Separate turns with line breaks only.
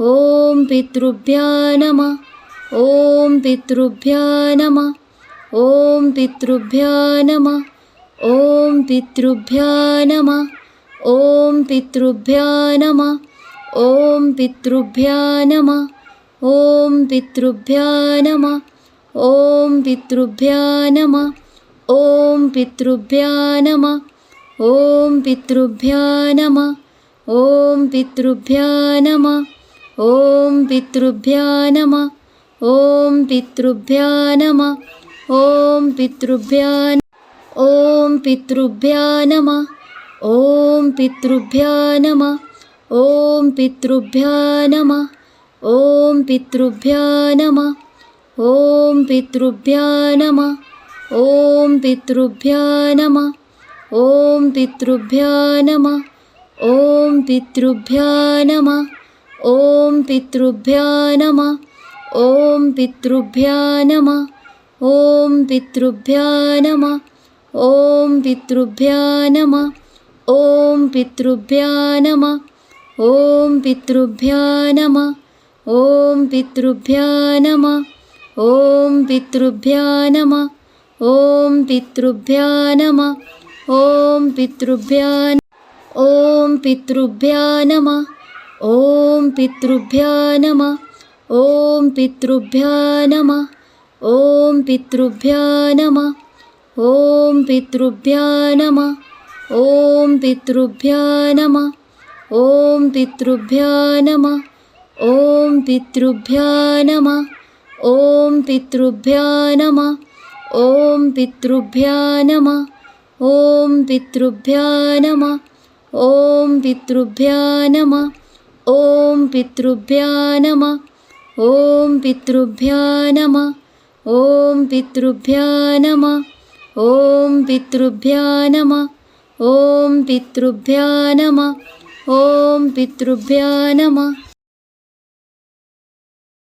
ॐ पितृभ्यो नमः। ॐ पितृभ्यो नमः। ॐ पितृभ्यो नमः। ॐ पितृभ्यो नमः। ॐ पितृभ्यो नमः। ॐ पितृभ्यो नमः। ॐ पितृभ्यो नमः। ॐ पितृभ्यो नमः। ॐ पितृभ्यो नमः। ॐ पितृभ्यो नमः। ॐ पितृभ्यो नमः। ॐ पितृभ्यो नमः। ॐ पितृभ्यो नमः। ॐ पितृभ्यो ॐ पितृभ्यो नमः। ॐ पितृभ्यो नमः। ॐ पितृभ्यो नमः। ॐ पितृभ्यो नमः। ॐ पितृभ्यो नमः। ॐ पितृभ्यो नमः। ॐ पितृभ्यो नमः। ॐ पितृभ्यो नमः। ॐ पितृभ्यो नमः। ॐ पितृभ्यो नमः। ॐ पितृभ्यो नमः। ॐ पितृभ्यो नमः। ॐ पितृभ्यो नमः। ॐ पितृभ्यो नमः। ॐ पितृभ्यो नमः। ॐ पितृभ्यो नमः। ॐ पितृभ्यो नमः। ॐ पितृभ्यो ॐ पितृभ्यो नमः। ॐ पितृभ्यो नमः। ॐ पितृभ्यो नमः। ॐ पितृभ्यो नमः। ॐ पितृभ्यो नमः। ॐ पितृभ्यो नमः। ॐ पितृभ्यो नमः। ॐ पितृभ्यो नमः। ॐ पितृभ्यो नमः। ॐ पितृभ्यो नमः। ॐ पितृभ्यो नमः। ॐ पितृभ्यो नमः। ॐ पितृभ्यो नमः। ॐ पितृभ्यो नमः। ॐ पितृभ्यो नमः। ॐ पितृभ्यो नमः। ॐ पितृभ्यो नमः। ॐ पितृभ्यो नमः।